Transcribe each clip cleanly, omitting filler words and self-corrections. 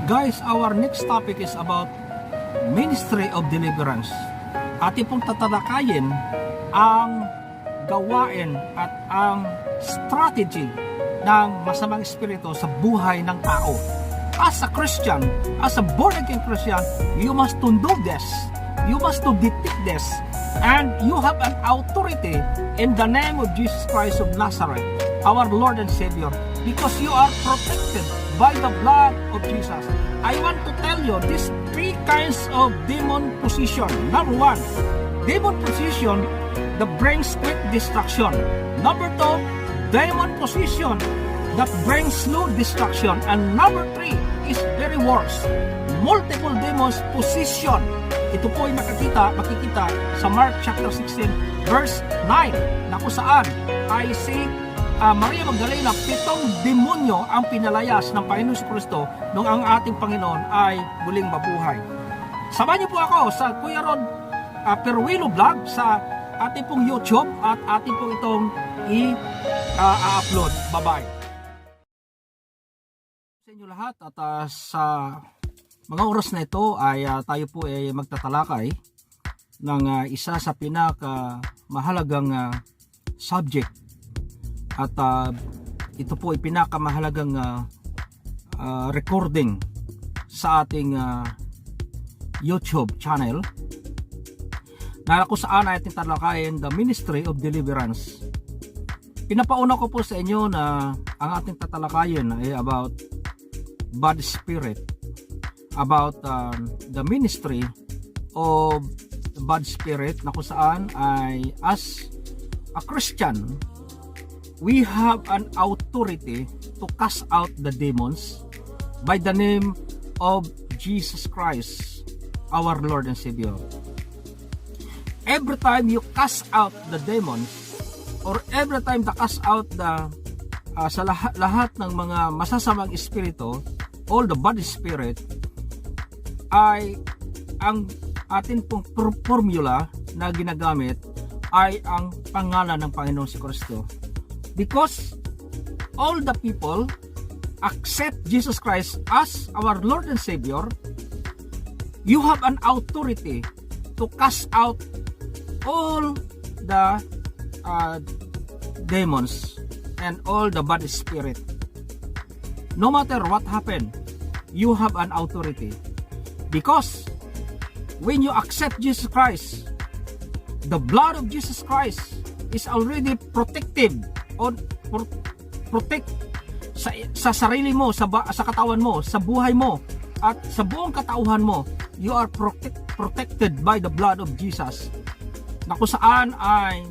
Guys, our next topic is about ministry of deliverance. Ating pong tatalakayin ang gawain at ang strategy ng masamang espiritu sa buhay ng tao. As a Christian, as a born-again Christian, you must to know this. You must to detect this. And you have an authority in the name of Jesus Christ of Nazareth, our Lord and Savior, because you are protected by the blood of Jesus. I want to tell you these three kinds of demon possession. Number one, demon possession that brings quick destruction. Number two, demon possession that brings slow destruction. And number three is very worse, multiple demons possession. Ito po ay makikita sa Mark chapter 16 verse 9 na kung saan ay si Maria Magdalena, 7 demonyo ang pinalayas ng Panginoon Kristo nung ang ating Panginoon ay muling mabuhay. Samahan niyo po ako sa Kuya Rod Peruilo Vlog sa ating pong YouTube at ating pong itong i-upload. Bye-bye. Sa inyo lahat at sa mga oras na ito ay tayo po ay magtatalakay ng isa sa pinakamahalagang subject. At ito po ay pinakamahalagang recording sa ating YouTube channel na kung saan ay ating talakayin the ministry of deliverance. Pinapauna ko po sa inyo na ang ating tatalakayin ay about bad spirit, about the ministry of bad spirit na kung saan ay as a Christian we have an authority to cast out the demons by the name of Jesus Christ, our Lord and Savior. Every time you cast out the demons, or every time to cast out the sa lahat ng mga masasamang espiritu, all the bad spirit, ay ang atin pong formula na ginagamit ay ang pangalan ng Panginoon si Kristo. Because all the people accept Jesus Christ as our Lord and Savior, you have an authority to cast out all the demons and all the bad spirit. No matter what happened, you have an authority. Because when you accept Jesus Christ, the blood of Jesus Christ is already protective on protect sa sarili mo, sa katawan mo, sa buhay mo, at sa buong katauhan mo. You are protected by the blood of Jesus, na kung saan ay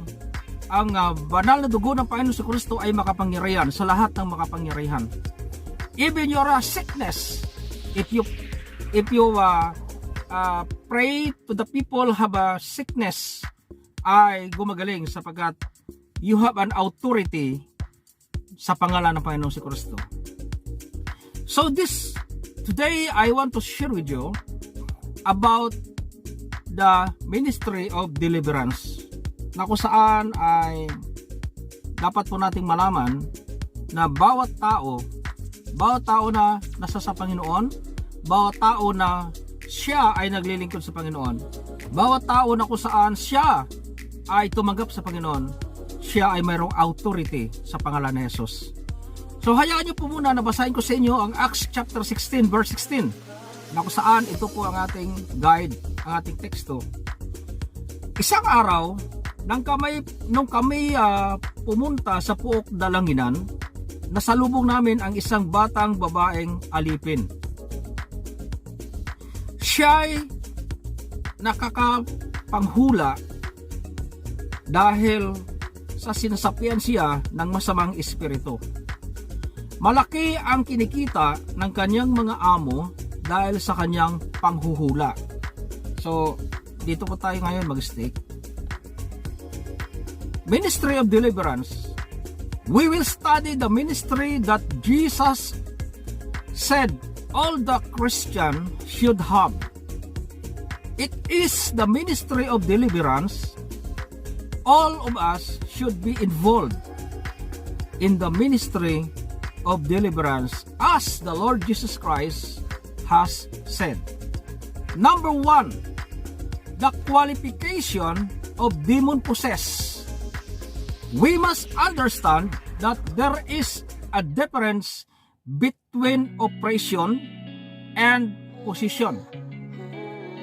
ang banal na dugo ng Panginoon sa Kristo ay makapangyarihan sa lahat ng makapangyarihan. Even your sickness, if you pray to the people have a sickness, ay gumagaling sapagkat you have an authority sa pangalan ng Panginoong si Kristo. So today I want to share with you about the ministry of deliverance, na kung saan ay dapat po nating malaman na bawat tao na nasa sa Panginoon, bawat tao na siya ay naglilingkod sa Panginoon, bawat tao na kung saan siya ay tumanggap sa Panginoon, siya ay mayroong authority sa pangalan ni Jesus. So hayaan niyo po muna na basahin ko sa inyo ang Acts chapter 16 verse 16, na kung saan ito po ang ating guide, ang ating teksto. Isang araw nung kami pumunta sa Puok Dalanginan, nasalubong namin ang isang batang babaeng alipin. Siya'y nakakapanghula dahil sa sinasapian siya ng masamang espiritu. Malaki ang kinikita ng kanyang mga amo dahil sa kanyang panghuhula. So, dito po tayo ngayon mag-stick. Ministry of deliverance. We will study the ministry that Jesus said all the Christian should have. It is the ministry of deliverance. All of us should be involved in the ministry of deliverance as the Lord Jesus Christ has said. Number 1, the qualification of demon-possessed. We must understand that there is a difference between oppression and possession.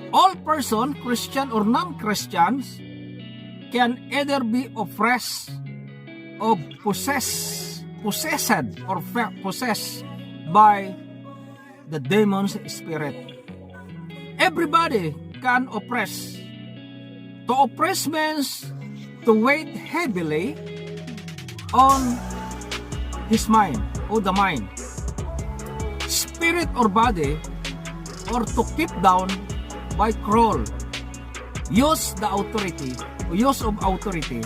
All person, Christian or non-Christians, can either be oppressed or possessed by the demon's spirit. Everybody can oppress. To oppress means to weigh heavily on his mind or the mind, spirit or body, or to keep down by control. Use of authority.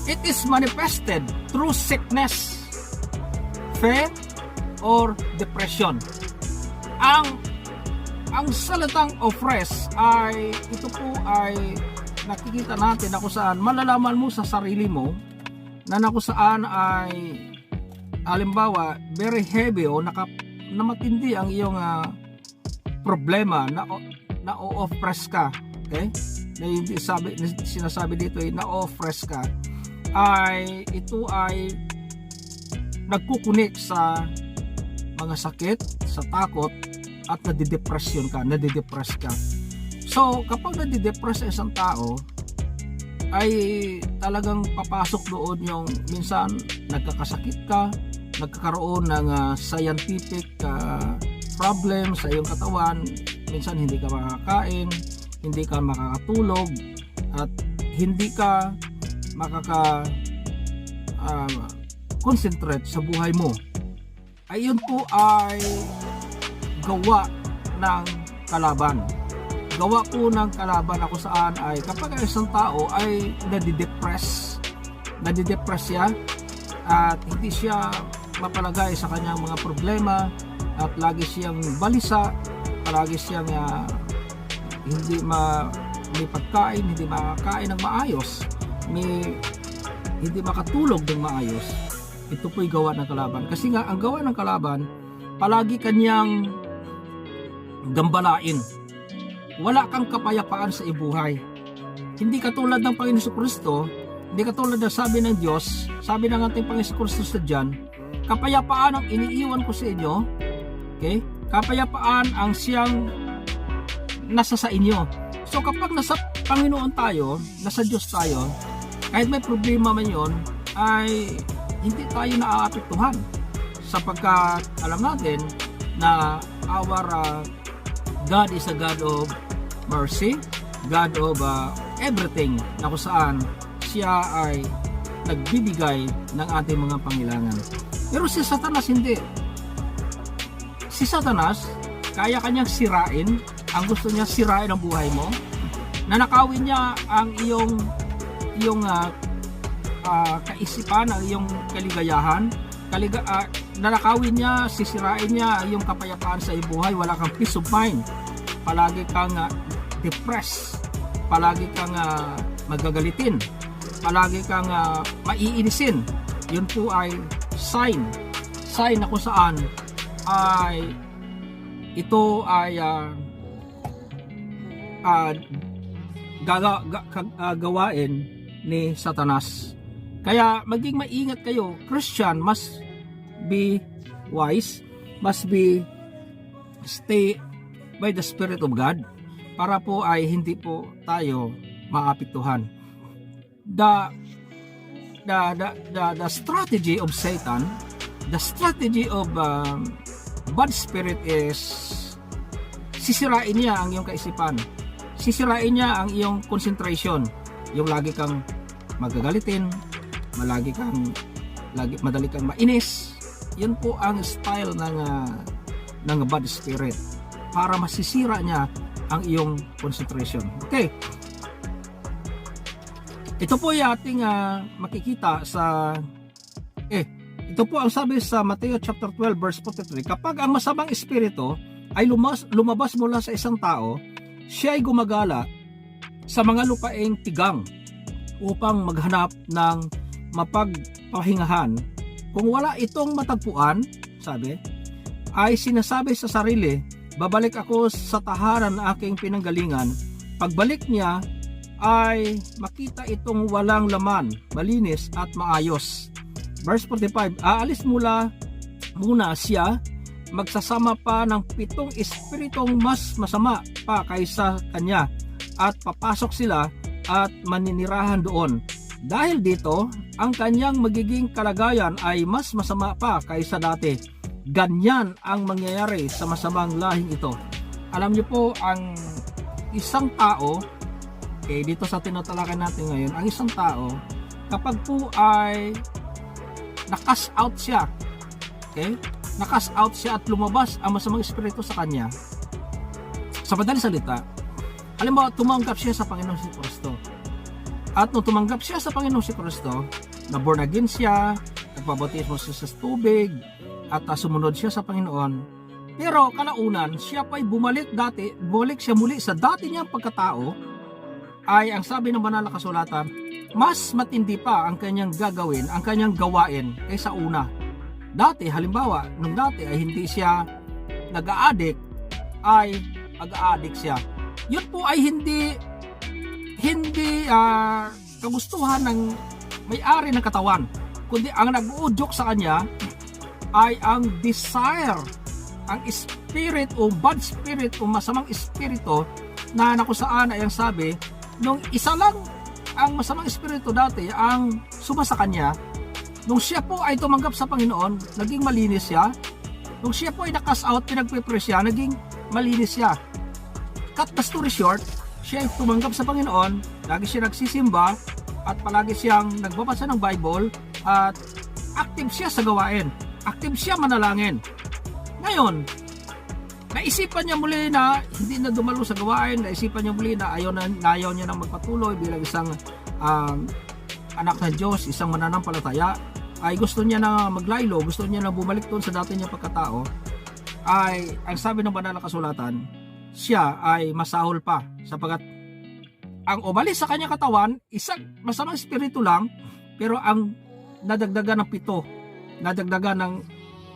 It is manifested through sickness, fear, or depression. Ang salitang oppress ay ito po ay nakikita natin na kung saan malalaman mo sa sarili mo na kung saan ay halimbawa very heavy o na matindi ang iyong problema na o-oppress ka, okay? Na hindi sinasabi dito ay na-oppress ka, ay ito ay nagkukunik sa mga sakit, sa takot, at nadidepress ka. So kapag nadidepress isang tao, ay talagang papasok doon yung minsan nagkakasakit ka, nagkakaroon ng scientific problem sa iyong katawan, minsan hindi ka makakain, hindi ka makakatulog, at hindi ka concentrate sa buhay mo. Ayun po ay gawa ng kalaban. Gawa po ng kalaban na kung saan ay kapag isang tao ay nadidepress siya at hindi siya mapalagay sa kanyang mga problema at lagi siyang balisa, palagi siyang hindi may pagkain, hindi makakain ng maayos, hindi makatulog ng maayos. Ito po'y gawa ng kalaban. Kasi nga, ang gawa ng kalaban, palagi kanyang gambalain. Wala kang kapayapaan sa ibuhay. Hindi katulad ng Panginoon Kristo, hindi katulad ng sabi ng Diyos, sabi ng ating Panginoon Kristo sa John, kapayapaan ang iniiwan ko sa inyo, okay? Kapayapaan ang siyang nasa sa inyo. So kapag nasa Panginoon tayo, nasa Diyos tayo, kahit may problema man yon, ay hindi tayo naaapektuhan sapagkat alam natin na our God is a God of mercy, God of everything, na kung saan siya ay nagbibigay ng ating mga pangailangan. Pero si Satanas hindi. Si Satanas, kaya kanyang sirain, ang gusto niya sirain ang buhay mo, nanakawin niya ang iyong kaisipan, ang iyong kaligayahan, nanakawin niya, sisirain niya yung kapayapaan sa iyong buhay. Wala kang peace of mind, palagi kang depressed, palagi kang magagalitin, palagi kang maiinisin. Yun po ay sign na kung saan ay ito ay gawain ni Satanas. Kaya maging maingat kayo. Christian must be wise, must be stay by the Spirit of God, para po ay hindi po tayo maapektuhan. The strategy of Satan, the strategy of bad spirit is sisirain niya ang iyong kaisipan, sisirain niya ang iyong concentration, yung lagi kang magagalitin, madali kang mainis. Yun po ang style ng bad spirit, para masisira niya ang iyong concentration. Okay, ito po yung ating makikita sa ito po ang sabi sa Mateo chapter 12 verse 43. Kapag ang masamang espiritu ay lumabas mula sa isang tao, siya ay gumagala sa mga lupaing tigang upang maghanap ng mapagpahingahan. Kung wala itong matagpuan, sabi, ay sinasabi sa sarili, babalik ako sa tahanan na aking pinanggalingan. Pagbalik niya ay makita itong walang laman, malinis at maayos. Verse 45, aalis muna siya, magsasama pa ng 7 espiritong mas masama pa kaysa kanya, at papasok sila at maninirahan doon. Dahil dito, ang kanyang magiging kalagayan ay mas masama pa kaysa dati. Ganyan ang mangyayari sa masamang lahing ito. Alam niyo po, ang isang tao, dito sa tinatalakay natin ngayon, ang isang tao, kapag po ay na-cast out siya, na-cast out siya at lumabas ang masamang espiritu sa kanya, sa madaling salita, alam mo, tumanggap siya sa Panginoon si Kristo. At nung tumanggap siya sa Panginoon si Kristo, na born again siya, nagpabautismo siya sa tubig, at sumunod siya sa Panginoon. Pero kalaunan, siya pa'y bumalik siya muli sa dati niyang pagkatao, ay ang sabi ng banal na kasulatan, mas matindi pa ang kanyang gagawin, ang kanyang gawain kaysa una. Dati, halimbawa, nung dati ay hindi siya nag-a-addict, ay mag-a-addict siya. Yun po ay hindi kagustuhan ng may-ari ng katawan, kundi ang nag-uudyok sa kanya ay ang desire, ang spirit o bad spirit o masamang espiritu, na nakusaan ay ang sabi, nung isa lang ang masamang espiritu dati ang suma sa kanya, nung siya po ay tumanggap sa Panginoon, naging malinis siya. Nung siya po ay na-cast out, pinag-prepare siya, naging malinis siya. Cut the story short, siya ay tumanggap sa Panginoon, lagi siya nagsisimba, at palagi siyang nagbabasa ng Bible, at active siya sa gawain, active siya manalangin. Ngayon, naisipan niya muli na hindi na dumalo sa gawain, naisipan niya muli na ayaw niya nang magpatuloy bilang isang anak ng Diyos, isang mananampalataya, ay gusto niya na maglaylo, gusto niya na bumalik doon sa dati niya pagkatao, ay ang sabi ng banal na kasulatan, siya ay masahol pa, sapagat ang umalis sa kanyang katawan, isang masamang espiritu lang, pero ang nadagdagan ng 7, nadagdagan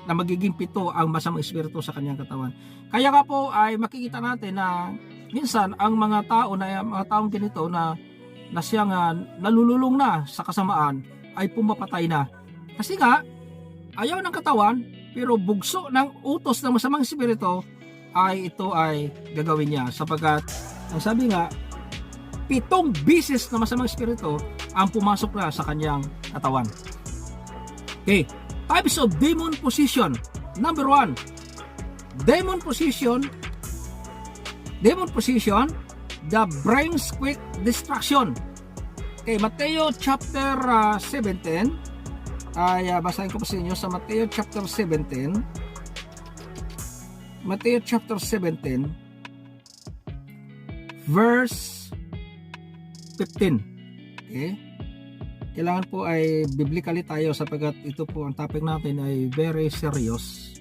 na magiging 7 ang masamang espiritu sa kanyang katawan. Kaya nga po ay makikita natin na minsan ang mga taong ganito na siyang nalululong na sa kasamaan ay pumapatay na. Kasi nga, ayaw ng katawan, pero bugso ng utos ng masamang espiritu, ay ito ay gagawin niya, sapagkat ang sabi nga, 7 bisis na masamang espiritu ang pumasok na sa kanyang katawan. Okay, types of demon possession. Number 1, demon possession, the brings quick destruction. Okay, Mateo chapter 17, ay basahin ko po sa inyo sa Mateo chapter 17. Mateo chapter 17 verse 15. Okay? Kailangan po ay biblically tayo, sapagkat ito po ang topic natin ay very serious.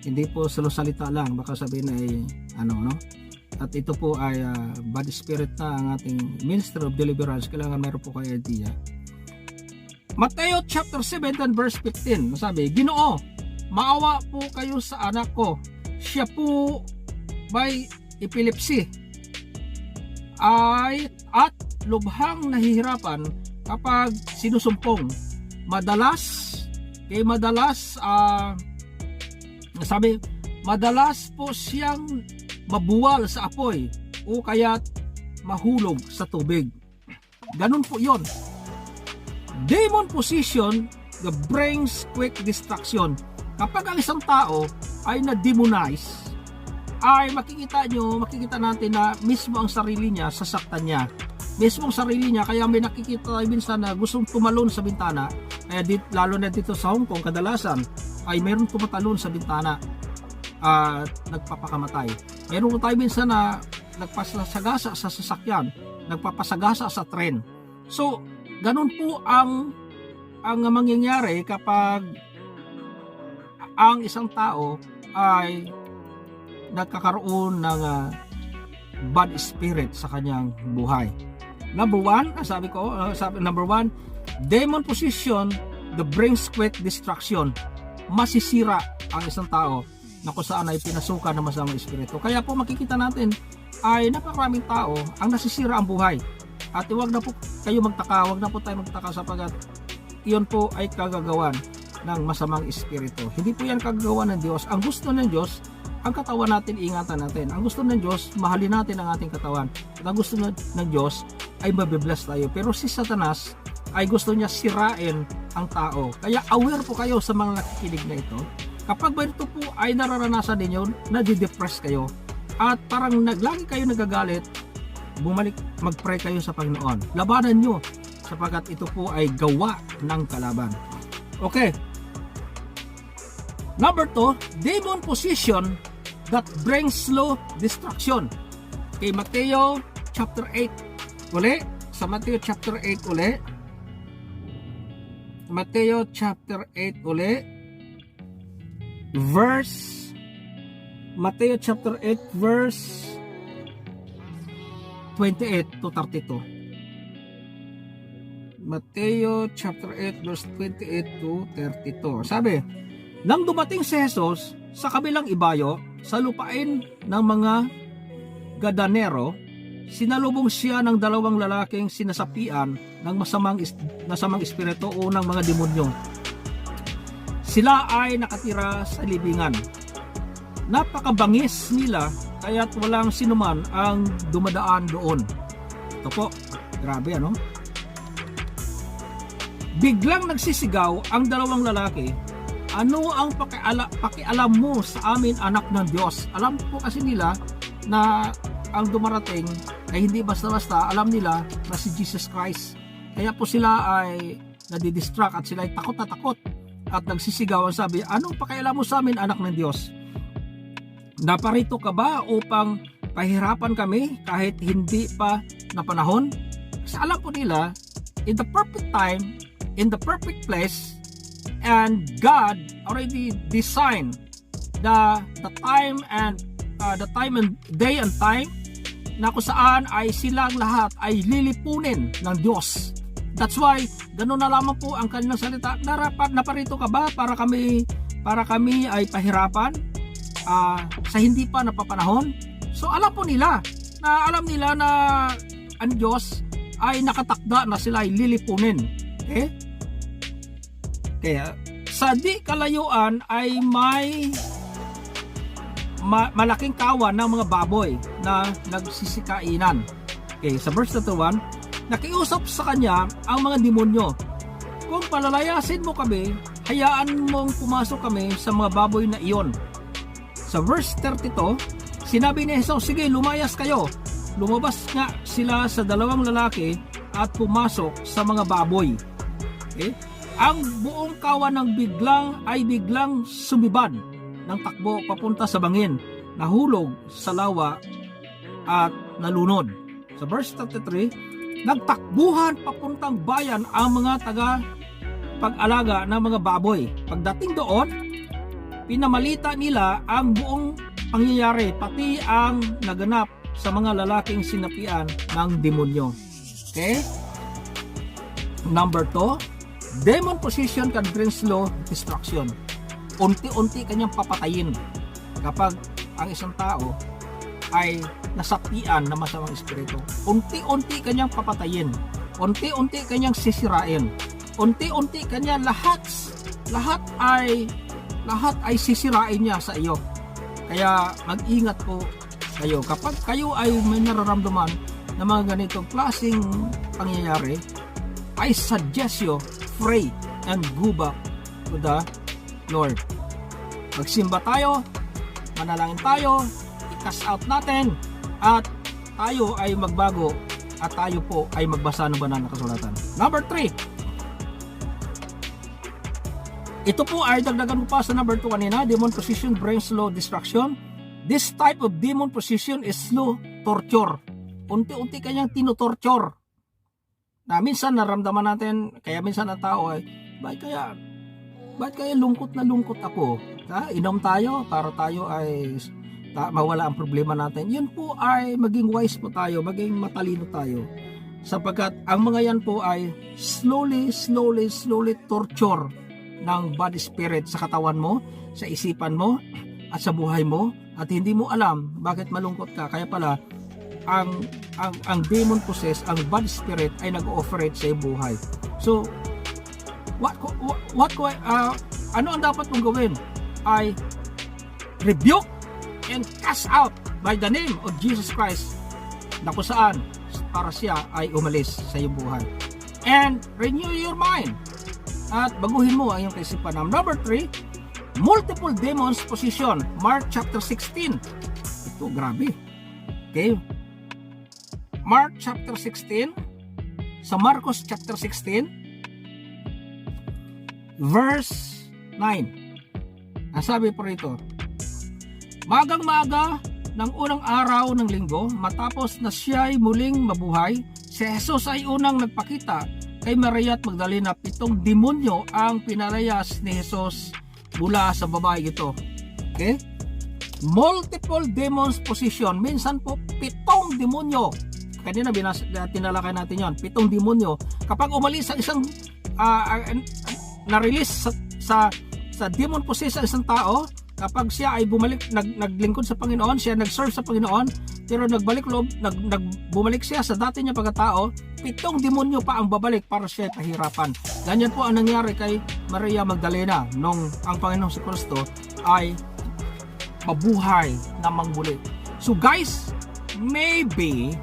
Hindi po salita lang, baka sabihin ay at ito po ay bad spirit na ang ating ministry of deliverance. Kailangan meron po kayo idea. Mateo chapter 17 verse 15, sabi, Ginoo, maawa po kayo sa anak ko. Siya po may epilepsy at lubhang nahihirapan kapag sinusumpong. Madalas po siyang mabuwal sa apoy o kaya mahulog sa tubig. Ganun po yon. Demon possession that brings quick destruction. Kapag ang isang tao ay na-demonize, ay makikita natin na mismo ang sarili niya, sasaktan niya. Mismo ang sarili niya, kaya may nakikita tayo minsan na gustong tumalon sa bintana. Kaya lalo na dito sa Hong Kong, kadalasan ay mayroon tumatalon sa bintana at nagpapakamatay. Mayroon tayo minsan na nagpasagasa sa sasakyan, nagpapasagasa sa tren. So, ganun po ang mangyayari kapag ang isang tao ay nagkakaroon ng bad spirit sa kanyang buhay. Number 1, number 1, demon possession that brings quick destruction. Masisira ang isang tao. na kung saan ay pinasukan ng masamang espiritu. Kaya po makikita natin ay napakaraming tao ang nasisira ang buhay. At huwag na po kayo magtaka, huwag na po tayo magtaka sapagat iyon po ay kagagawan ng masamang espiritu. Hindi po yan kagagawan ng Diyos. Ang gusto ng Diyos, ang katawan natin, ingatan natin. Ang gusto ng Diyos, mahalin natin ang ating katawan. At ang gusto ng Diyos ay mabibless tayo. Pero si Satanas ay gusto niya sirain ang tao. Kaya aware po kayo sa mga nakikinig na ito. Kapag ba ito po ay nararanasan ninyo, nadidepress kayo. At parang lagi kayo nagagalit, bumalik, mag-pray kayo sa Panginoon. Labanan nyo, sapagkat ito po ay gawa ng kalaban. Okay. Number 2, demon position that brings slow destruction. Okay, Mateo chapter 8 uli. Sa Mateo chapter 8 uli. Mateo chapter 8 uli. Mateo chapter 8 verse 28 to 32. Mateo chapter 8 verse 28 to 32. Sabi, nang dumating si Jesus sa kabilang ibayo sa lupain ng mga Gadanero, sinalubong siya ng dalawang lalaking sinasapian ng masamang espiritu o ng mga demonyo. Sila ay nakatira sa libingan. Napakabangis nila kaya't walang sinuman ang dumadaan doon. Ito po, grabe ano? Biglang nagsisigaw ang dalawang lalaki, ano ang pakialam mo sa amin, anak ng Diyos? Alam po kasi nila na ang dumarating ay hindi basta-basta, alam nila na si Jesus Christ. Kaya po sila ay nadidistract at sila ay takot na takot at nagsisigaw ang sabi, anong pakialam mo sa amin, anak ng Diyos? Naparito ka ba upang pahirapan kami kahit hindi pa na panahon? Kasi alam po nila, in the perfect time, in the perfect place, and God already designed the time and day and time na kung saan ay silang lahat ay lilipunin ng Diyos. That's why ganoon na lamang po ang kanilang salita. Naparito ka ba para kami ay pahirapan sa hindi pa napapanahon? So alam po nila na ang Diyos ay nakatakda na sila ay lilipunin. Okay? Kaya sa di kalayuan ay may malaking kawan ng mga baboy na nagsisikainan. Okay, sa verse 1, nakiusap sa kanya ang mga demonyo, kung palalayasin mo kami, hayaan mong pumasok kami sa mga baboy na iyon. Sa verse 32, sinabi ni Jesus, sige, lumayas kayo. Lumabas nga sila sa dalawang lalaki at pumasok sa mga baboy. Okay? Ang buong kawan ng biglang sumibad ng takbo papunta sa bangin, nahulog sa lawa at nalunod. Sa verse 33, nagtakbuhan papuntang bayan ang mga pag-alaga ng mga baboy. Pagdating doon, pinamalita nila ang buong pangyayari, pati ang naganap sa mga lalaking sinapian ng demonyo. Okay? Number 2, demon possession can bring slow destruction. Unti-unti kanyang papatayin kapag ang isang tao ay nasapian ng masamang espiritu. Unti-unti kanyang papatayin. Unti-unti kanyang sisirain. Unti-unti kanya lahat ay sisirain niya sa iyo. Kaya mag-ingat po kayo. Kapag kayo ay may nararamdaman na mga ganitong klaseng pangyayari, I suggest you pray and go back to the Lord. Magsimba tayo, manalangin tayo, i-cast out natin, at tayo ay magbago, at tayo po ay magbasa ng banal na kasulatan. Number 3, ito po ay dagdagan ko pa sa number 2 kanina, demon possession brings slow destruction. This type of demon possession is slow torture. Unti-unti kanyang tinotorture. Na minsan naramdaman natin, kaya minsan ang tao ay, bakit kaya lungkot na lungkot ako? Inom tayo para tayo ay mawala ang problema natin. Yun po ay maging wise po tayo, maging matalino tayo. Sapagkat ang mga yan po ay slowly torture ng bad spirit sa katawan mo, sa isipan mo, at sa buhay mo at hindi mo alam bakit malungkot ka. Kaya pala ang demon possess, ang bad spirit ay nag-ooperate sa iyong buhay. So ano ang dapat mong gawin? Ay rebuke and cast out by the name of Jesus Christ, na kung saan para siya ay umalis sa iyong buhay. And renew your mind at baguhin mo ang iyong kaisipan. Number 3, multiple demons position. Mark chapter 16. Ito grabe. Okay, Mark chapter 16. Sa Marcos chapter 16 verse 9, ang sabi po rito, magang-maga ng unang araw ng linggo, matapos na siya'y muling mabuhay, si Jesus ay unang nagpakita kay Maria at Magdalena. 7 demonyo ang pinalayas ni Jesus mula sa babae ito. Okay? Multiple demons position. Minsan po 7 demonyo. Kanina tinalakay natin yon. 7 demonyo. Kapag umalis ang isang na-release sa demon possessed ang isang tao, kapag siya ay bumalik, naglingkod sa Panginoon, siya nag-serve sa Panginoon, pero bumalik siya sa dati niya pagkatao, 7 demonyo pa ang babalik para siya pahirapan. Ganyan po ang nangyari kay Maria Magdalena nung ang Panginoong si Kristo ay mabuhay na muli. So guys, maybe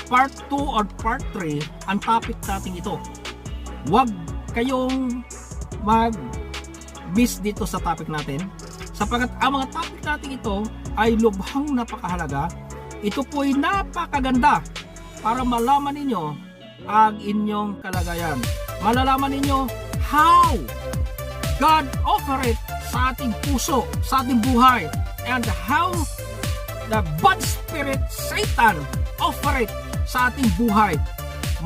part 2 or part 3 ang topic natin ito. Huwag kayong mag-miss dito sa topic natin, sapagkat ang mga topic natin ito ay lubhang napakahalaga. Ito po ay napakaganda para malaman ninyo ang inyong kalagayan. Malalaman ninyo how God operate sa ating puso, sa ating buhay, and how the bad spirit Satan operate sa ating buhay.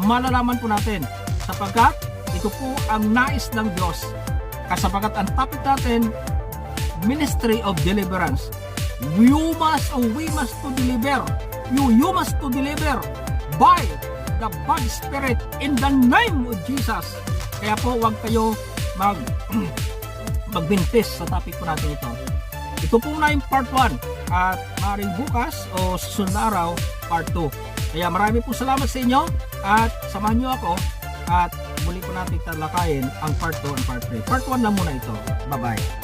Malalaman po natin sapagkat ito po ang nais ng Diyos. Kasapagat ang topic natin, ministry of deliverance. We must to deliver. You must to deliver by the bad spirit in the name of Jesus. Kaya po huwag kayo magbintis sa topic po natin ito. Ito po na yung part 1 at maaaring bukas o susunod na araw part 2. Kaya marami po salamat sa inyo at samahan nyo ako at muli po natin talakayin ang part 2 and part 3. Part 1 lang muna ito. Bye-bye.